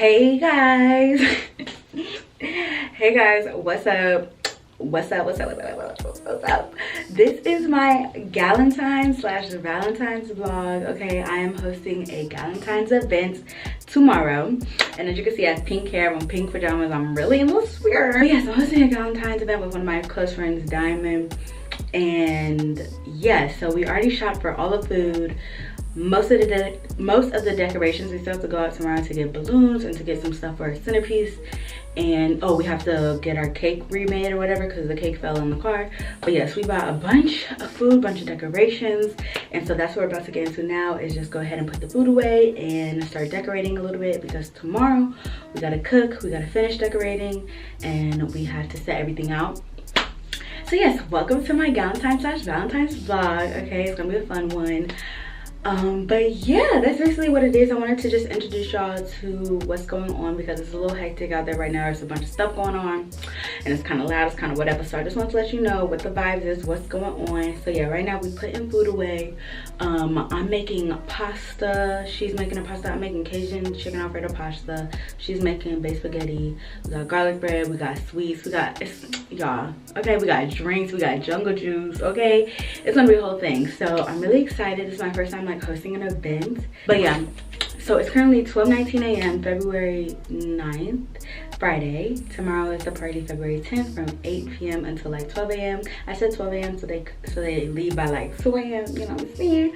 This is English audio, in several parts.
Hey guys. Hey guys, what's up? What's up? This is my Galentine's/Valentine's vlog. Okay, I am hosting a Galentine's event tomorrow, and as you can see, I have pink hair, I'm in pink pajamas, I'm really in the spirit. But yes, I'm hosting a Galentine's event with one of my close friends, Diamond. And yes, so we already shopped for all the food, most of the decorations. We still have to go out tomorrow to get balloons and to get some stuff for our centerpiece. And oh, we have to get our cake remade or whatever because the cake fell in the car. But yes, we bought a bunch of food, bunch of decorations, and so that's what we're about to get into now, is just go ahead and put the food away and start decorating a little bit, because tomorrow we gotta cook, we gotta finish decorating, and we have to set everything out. So yes, welcome to my Galentine's/Valentine's vlog. Okay, it's gonna be a fun one. But yeah, that's basically what it is. I wanted to just introduce y'all to what's going on, because it's a little hectic out there right now. There's a bunch of stuff going on and it's kind of loud, it's kind of whatever. So I just want to let you know what the vibes is, what's going on. So yeah, right now we putting food away. I'm making pasta, she's making a pasta. I'm making Cajun chicken alfredo pasta, she's making baked spaghetti. We got garlic bread, we got sweets, we got, y'all, okay, we got drinks, we got jungle juice. Okay, it's gonna be a whole thing. So I'm really excited. This is my first time like hosting an event. But yeah, so it's currently 12:19 a.m. February 9th, Friday. Tomorrow is the party, February 10th, from 8 p.m. until like 12 a.m. I said 12 a.m. so they leave by like 2 a.m. you know what I'm saying?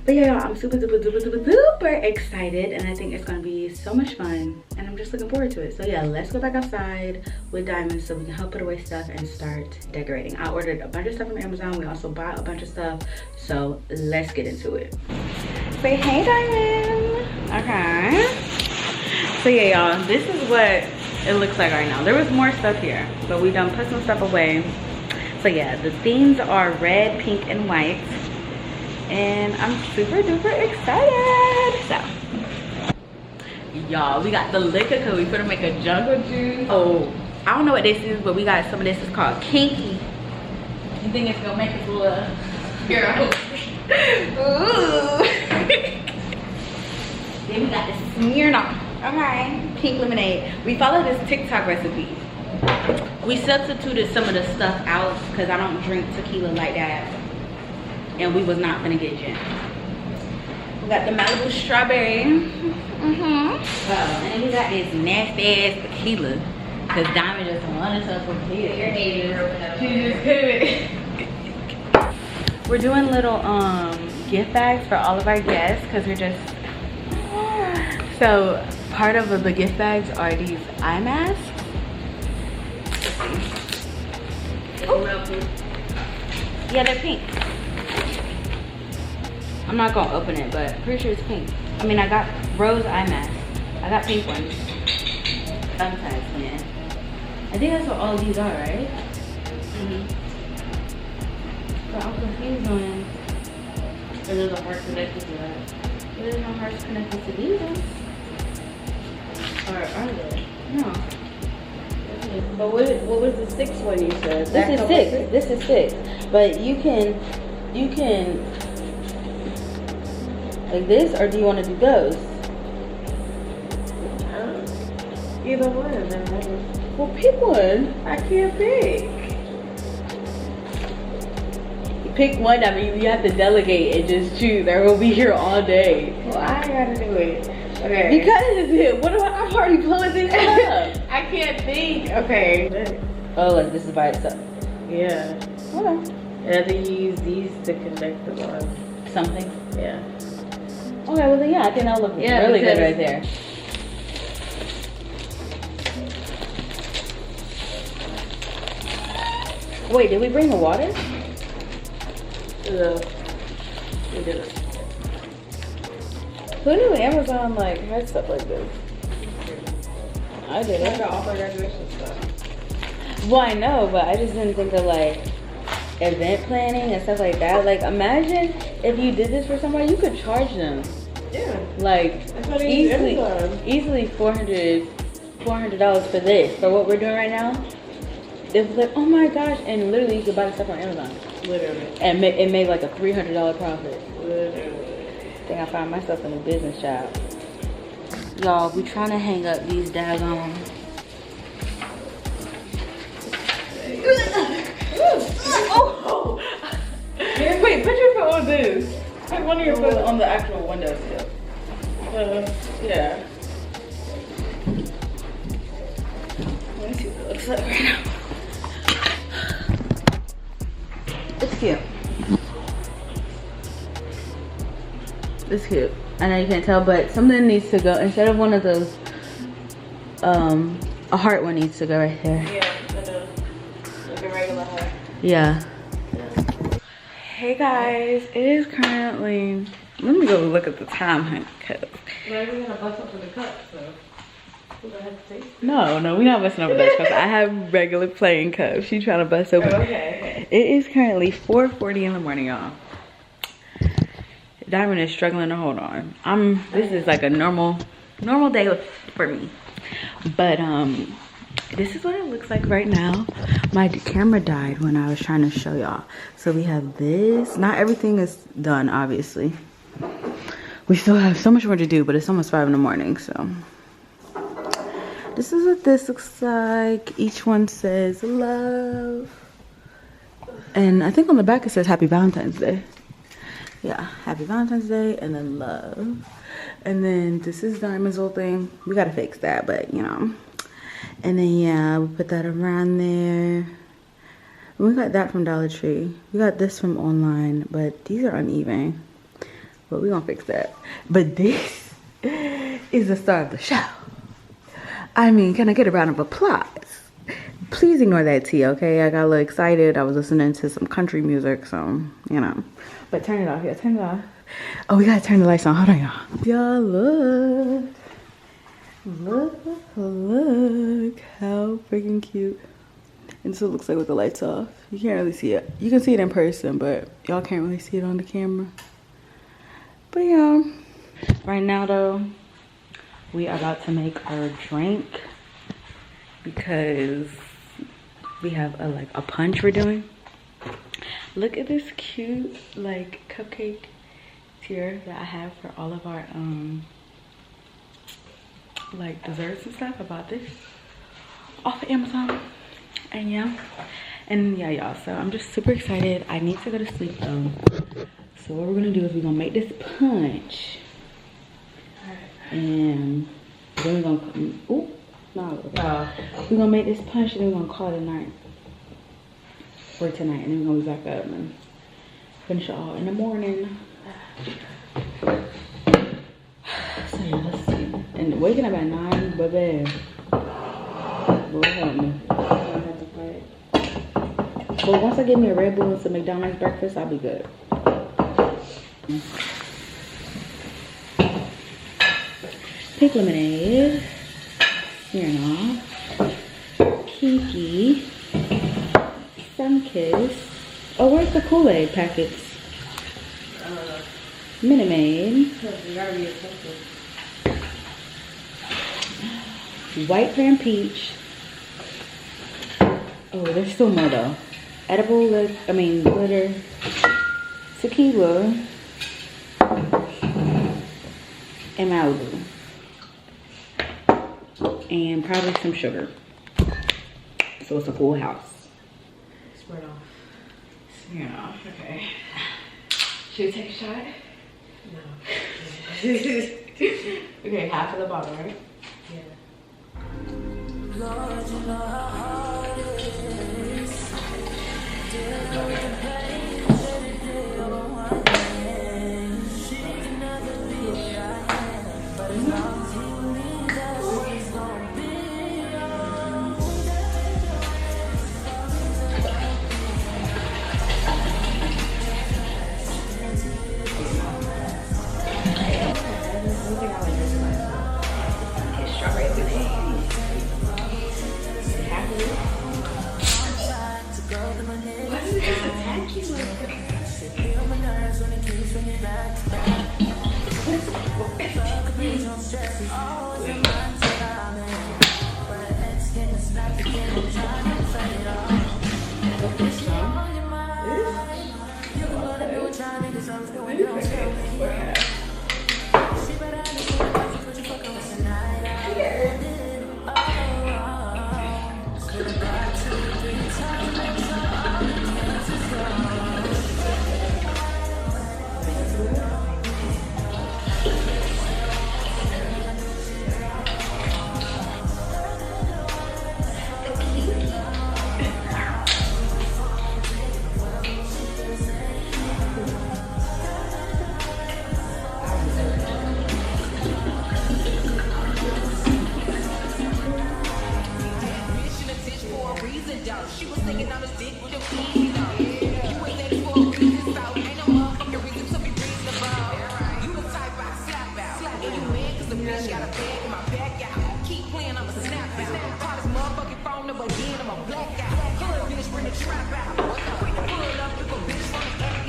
But yeah, I'm super duper excited, and I think it's gonna be so much fun, and I'm just looking forward to it. So yeah, let's go back outside with Diamond so we can help put away stuff and start decorating. I ordered a bunch of stuff from Amazon. We also bought a bunch of stuff, so let's get into it. Say hey, Diamond. Okay, so yeah, y'all, this is what it looks like right now. There was more stuff here, but we done put some stuff away. So yeah, the themes are red, pink, and white, and I'm super duper excited. So y'all, we got the liquor because we finna make a jungle juice. Oh, I don't know what this is, but we got some of this. Is called Kinky. You think it's gonna make us a little girl? Ooh. Then we got the Smirnoff. Okay, pink lemonade. We followed this TikTok recipe. We substituted some of the stuff out because I don't drink tequila like that, and we was not gonna get gin. We got the Malibu strawberry. And then we got this nasty ass tequila because Diamond just wanted us for tequila. We're doing little gift bags for all of our guests because we're just so. Part of the gift bags are these eye masks. Yeah, they're pink. I'm not gonna open it, but I'm pretty sure it's pink. I mean, I got rose eye masks. I got pink ones. Sometimes, man. I think that's what all of these are, right? But I'm confused on. There's a heart connected to that. There's no hearts connected to these ones. Or are they? No. But what was the sixth one you said? This is 6. This is 6. But you can like this, or do you want to do those? Either one. Well, pick one. I can't pick. Pick one. I mean, you have to delegate and just choose. I will be here all day. Well, I gotta do it. Okay. Because what about I'm already pulling this up? I can't think. Okay. Oh, like this is by itself. Yeah. Okay. And I think you use these to connect the ones. Something. Yeah. Okay, well then yeah, I think that'll look really good right there. Wait, did we bring the water? No. We didn't. Who knew Amazon like had stuff like this? I did it. All my graduation stuff. Well, I know, but I just didn't think of like event planning and stuff like that. Like, imagine if you did this for somebody, you could charge them. Yeah. Like easily $400 for this. For what we're doing right now. It was like, oh my gosh, and literally you could buy the stuff on Amazon. Literally. And it made like a $300 profit. Literally. I think I found myself in a business job. Y'all, we trying to hang up these daggone. Oh. Wait, put your foot on this. Put one of your foot on the actual windowsill. Yeah. Let me see what it looks like right now. It's cute. It's cute. I know you can't tell, but something needs to go instead of one of those. A heart one needs to go right there. Yeah, like a regular heart. Yeah. Hey guys, it is currently. Let me go look at the time, honey. We're gonna bust up in the cup, so. No, we're not busting over those cups. I have regular plain cups. She's trying to bust open. Okay. It is currently 4:40 in the morning, y'all. Diamond is struggling to hold on. This is like a normal day for me. But this is what it looks like right now. My camera died when I was trying to show y'all. So we have this. Not everything is done, obviously. We still have so much more to do, but it's almost 5 in the morning, so. This is what this looks like. Each one says love. And I think on the back it says Happy Valentine's Day. Yeah, Happy Valentine's Day and then love. And then this is Diamond's whole thing. We gotta fix that, but you know. And then yeah, we put that around there. We got that from Dollar Tree. We got this from online, but these are uneven. But we gonna fix that. But this is the star of the show. I mean, can I get a round of applause? Please ignore that tea, okay? I got a little excited. I was listening to some country music, so, you know. But turn it off. Yeah, turn it off. Oh, we gotta turn the lights on. Hold on, y'all. Y'all, look how freaking cute. And so it looks like with the lights off. You can't really see it. You can see it in person, but y'all can't really see it on the camera. But yeah, right now though, we are about to make our drink because we have a punch we're doing. Look at this cute like cupcake tier that I have for all of our like desserts and stuff. I bought this off of Amazon. And yeah y'all, so I'm just super excited. I need to go to sleep though, so what we're gonna do is we're gonna make this punch and then we're gonna we're gonna make this punch and then we're gonna call it a night for tonight, and then we're gonna be back up and finish it all in the morning. So yeah, let's see. And waking up at 9, baby, Lord help me. But once I get me a Red Bull and some McDonald's breakfast, I'll be good. Pink lemonade, Smirnoff, Kiki, Sunkiss. Oh, where's the Kool-Aid packets? Minute Maid. White Pear and Peach. Oh, there's still more though. Edible, glitter, tequila, and Malibu. And probably some sugar. So it's a full house. Spread off. Smear off, okay. Should we take a shot? No. Okay, half of the bottle, right? Yeah. Lord, you know how hard it is. Dealing with the pain that it did on my hand. She can never be what I am, but as long as you need that, it's gonna be Strawberry lemonade. Why does it just attack you like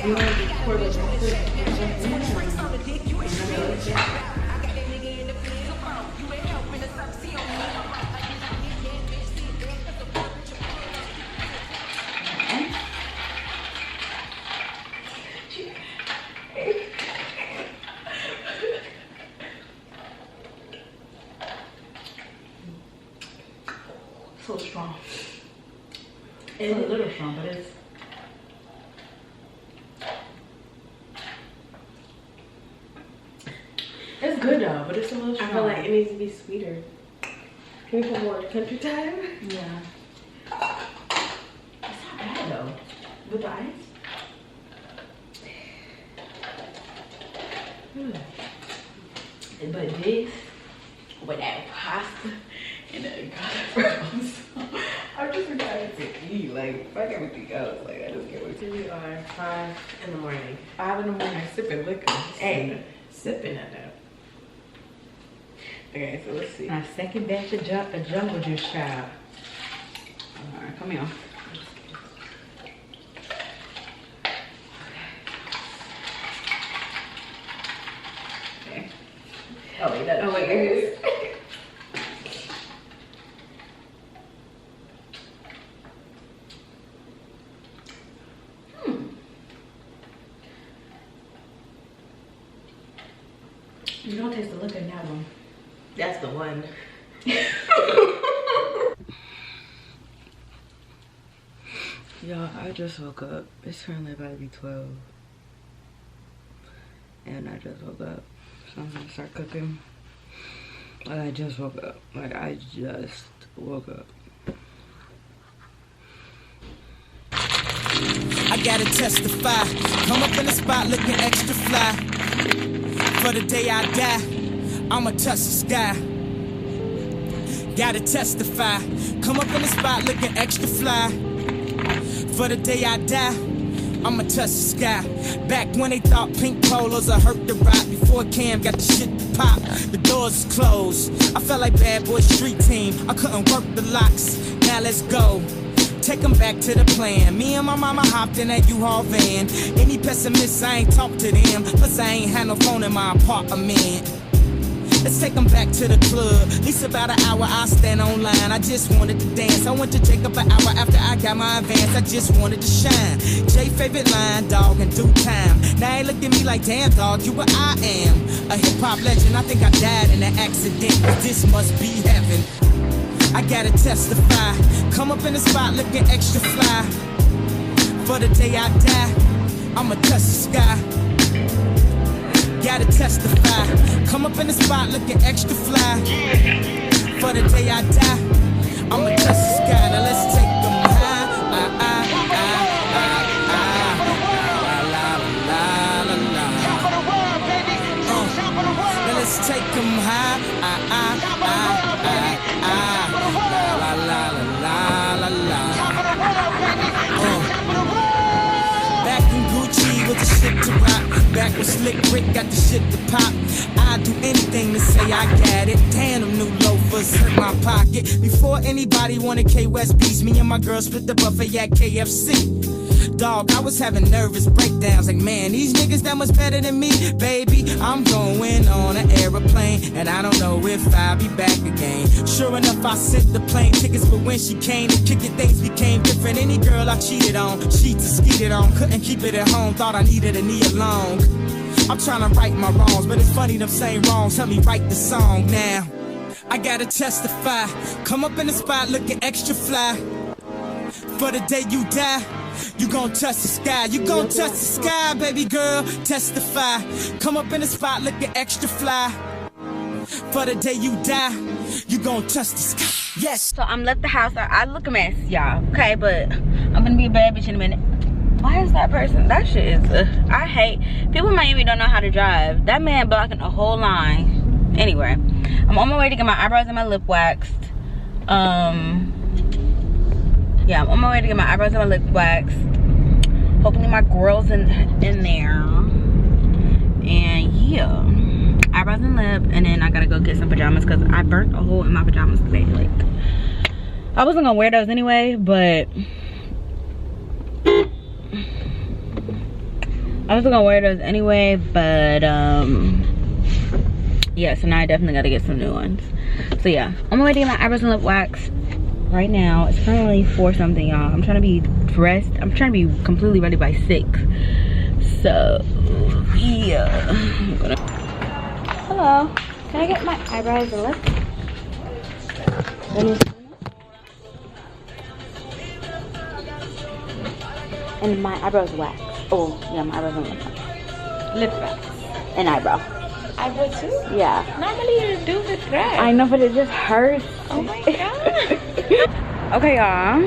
You want to pour the so strong. It's a little strong, but it's good though, but it's a little strong. I feel like it needs to be sweeter. Can we put more country time? Yeah. It's not bad though. With the ice. But this, with that pasta and the fries, I'm just excited to eat. Like, fuck everything else. Like, I just can't wait. Here we are, 5 in the morning. 5 in the morning, sipping liquor. Hey, sipping at that. Okay, so let's see. My second batch of jungle juice, child. Alright, come here. Okay. Oh, wait, that's Oh, wait, here it is. You don't taste the liquor in that one. That's the one. Y'all, I just woke up. It's currently about to be 12. And I just woke up. So I'm gonna start cooking. Like, I just woke up. Like, I just woke up. I gotta testify. Come up in the spot looking extra fly. For the day I die, I'ma touch the sky. Gotta testify. Come up in the spot looking extra fly. For the day I die, I'ma touch the sky. Back when they thought pink polos would hurt the rock. Before Cam got the shit to pop, the doors closed. I felt like bad boy street team. I couldn't work the locks. Now let's go. Take them back to the plan. Me and my mama hopped in that U-Haul van. Any pessimists, I ain't talk to them. Plus I ain't had no phone in my apartment. Let's take them back to the club. At least about an hour I stand online. I just wanted to dance. I went to Jacob an hour after I got my advance. I just wanted to shine. Jay favorite line, dog, in due time. Now they look at me like, damn, dog, you what I am. A hip-hop legend. I think I died in an accident, but this must be heaven. I gotta testify. Come up in the spot looking extra fly. For the day I die, I'ma touch the sky. Gotta testify. Come up in the spot looking extra fly. For the day I die, I'ma touch the sky. Now let's take them high. Now let's take them high. Back in Gucci with the shit to rock. Back with Slick Rick got the shit to pop. I'd do anything to say I got it. Damn, them new loafers hurt my pocket. Before anybody wanted K-West beats, me and my girl split the buffet at KFC. Dog, I was having nervous breakdowns. Like, man, these niggas that much better than me. Baby, I'm going on an aeroplane, and I don't know if I'll be back again. Sure enough, I sent the plane tickets, but when she came to kick it, things became different. Any girl I cheated on, she skeeted on. Couldn't keep it at home, thought I needed a knee along. I'm trying to right my wrongs, but it's funny them same wrongs help me write the song now. I gotta testify. Come up in the spot looking extra fly. For the day you die, you gon' touch the sky. You gon' touch the sky, baby girl. Testify. Come up in the spot looking extra fly. For the day you die, you gon' touch the sky. Yes. So I'm left the house. I look a mess, y'all. Okay, but I'm gonna be a bad bitch in a minute. Why is that person? That shit is. I hate people in Miami don't know how to drive. That man blocking a whole line. Anyway, I'm on my way to get my eyebrows and my lip waxed. Yeah, I'm on my way to get my eyebrows and my lip waxed. Hopefully my girl's in there. And yeah, eyebrows and lip, and then I gotta go get some pajamas because I burnt a hole in my pajamas today. Like, I wasn't gonna wear those anyway, but I was gonna wear those anyway, but yeah, so now I definitely gotta get some new ones. So yeah, I'm gonna get my eyebrows and lip wax right now. It's currently 4 something, y'all. I'm trying to be dressed. I'm trying to be completely ready by 6. So yeah, hello, can I get my eyebrows and lips? And my eyebrows wax. Oh yeah, my eyebrows and lip wax. Lip wax and eyebrow. Eyebrow too? Yeah. Normally you do the thread. I know, but it just hurts. Oh my god. Okay, y'all.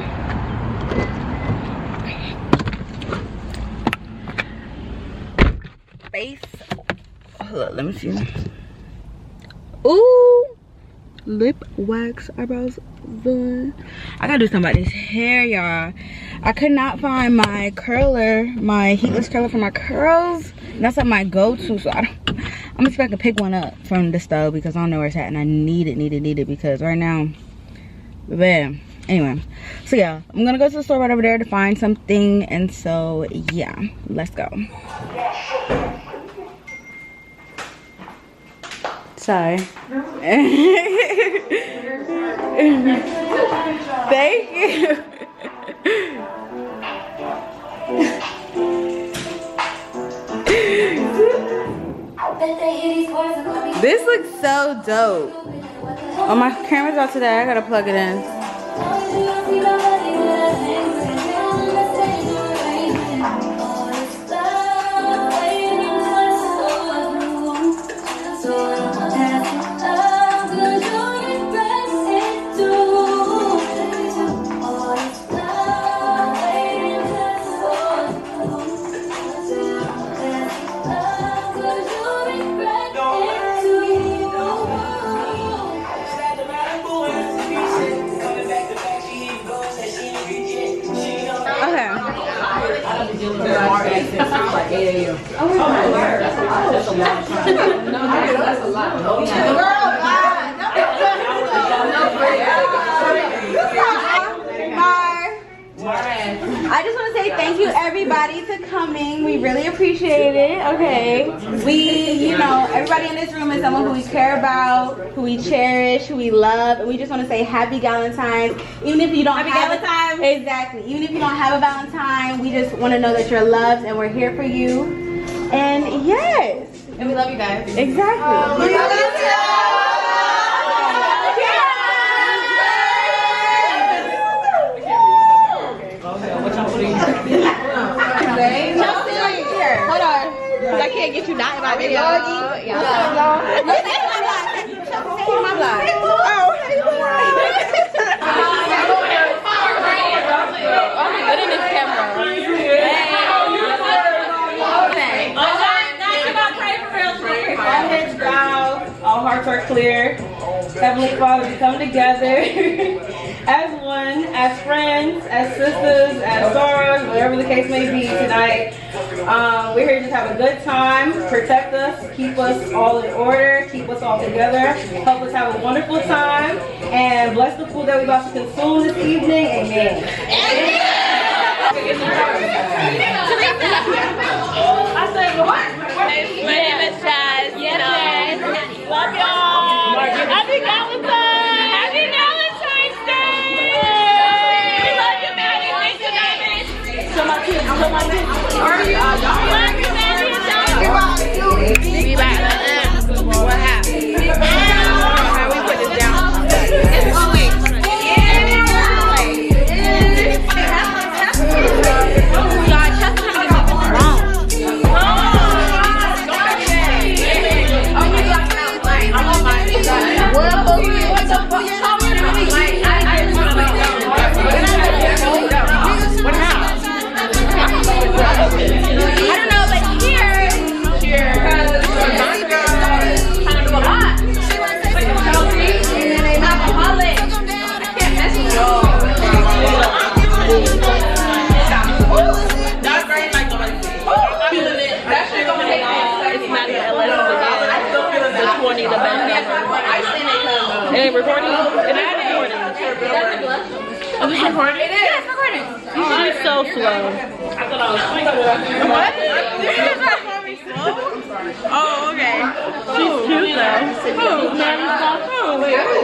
Face. Hold up, let me see. Ooh. Lip wax, eyebrows done. I gotta do something about this hair, y'all. I could not find my curler, my heatless curler for my curls. And that's like my go-to, so I'm gonna see if I can pick one up from the stove because I don't know where it's at, and I need it because right now, bam. Anyway, so yeah, I'm gonna go to the store right over there to find something, and so yeah, let's go. Sorry. Thank you. This looks so dope. Oh, my camera's out today. I gotta plug it in. I just want to say thank you everybody for coming. We really appreciate it. Okay, you know, everybody in this room is someone who we care about, who we cherish, who we love, and we just want to say happy Valentine's. Even if you don't have Valentine's, exactly. Even if you don't have a Valentine, we just want to know that you're loved and we're here for you. And yes, And we love you guys. exactly. We love you. Hold on. I can't get you not in my video. Put in this camera. All hearts are clear. Heavenly Father, we come together as one, as friends, as sisters, as sorors, whatever the case may be tonight. We're here to just have a good time, protect us, keep us all in order, keep us all together, help us have a wonderful time, and bless the food that we're about to consume this evening. Amen. I said what? My name is Chaz. Yes. Love y'all. Happy Valentine's. Happy Valentine's Day. We love you, Maddie. Thank you, David. So my kids. Are you? Love you, Maddie. Be back. What happened? How we put this down? It's sweet. Recording? And I recording. this recording? It is. Yeah, it's recording. She's so slow. I thought I was thinking. What? This is not calling me slow? Oh, okay. She's cute though. Who?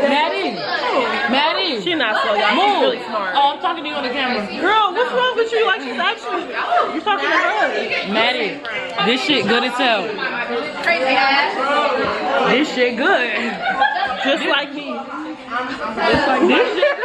Maddie. Maddie. She's not slow, y'all. She's really smart. Oh, I'm talking to you on the camera. Girl, what's wrong with you? Like, she's actually, you're talking to her. Maddie, this shit good as hell. Crazy ass. This shit good. Just like me. Just like this shit.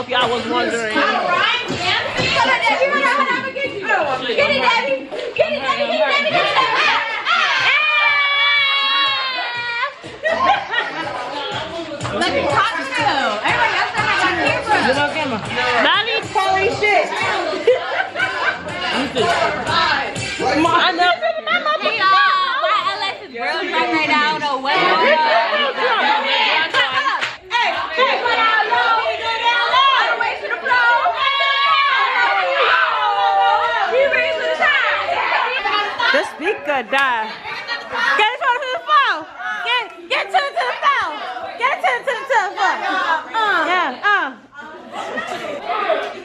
If y'all was wondering. Let me talk to you. Everybody else that I got camera. Nani, Polly shit. I know. Why Alex is real drunk right now? I don't know what. The speaker died. Get it to the phone. Get to the phone. Get to the phone. Yeah.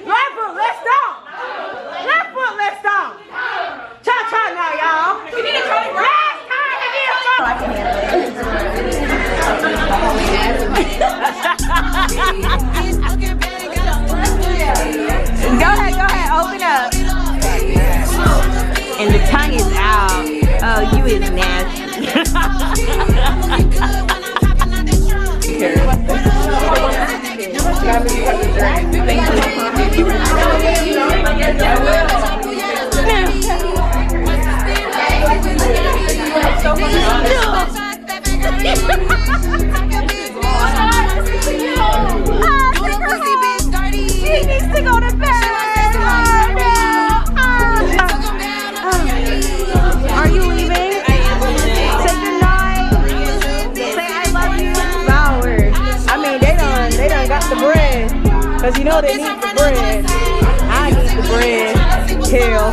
Right foot, let's stomp. Left foot, let's stomp. Cha-cha now, y'all. We need to try last time to get a phone. Go ahead, open up. And the tongue is out. Oh, you is nasty. She needs to go to bed. Are you leaving? Say goodnight. Say I love you. Flowers. I mean, they done got the bread. Cause you know they need the bread. I need the bread. Hell.